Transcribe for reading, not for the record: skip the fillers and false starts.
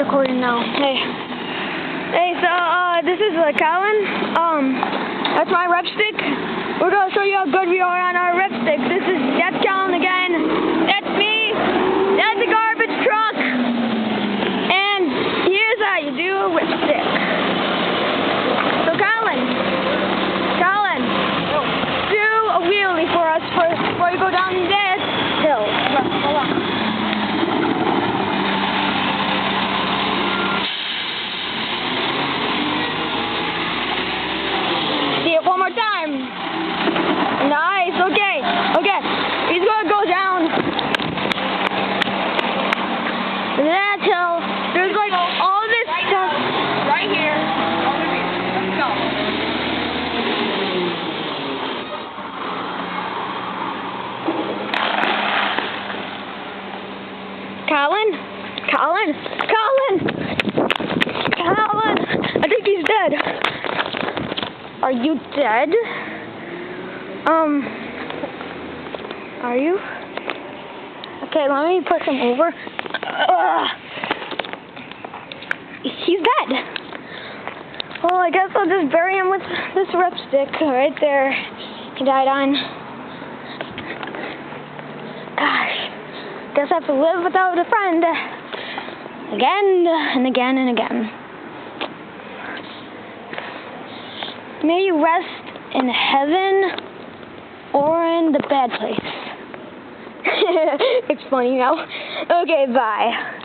recording now. Hey, so this is Colin. That's my rep stick. We're gonna show you how good we are on our rep stick. That's Colin again. That's me. That's a garbage truck. And here's how you do a rep stick. So Colin, do a wheelie for us before you go down this hill. Hold on. One more time. Nice. Okay. He's gonna go down that hill. There's like all this stuff right here. Let's go. Colin. I think he's dead. Are you dead? Are you? Okay, let me push him over. He's dead. Well, I guess I'll just bury him with this rep stick right there. He died on. Gosh. Guess I have to live without a friend. Again and again and again. May you rest in heaven or in the bad place. It's funny now. Okay, bye.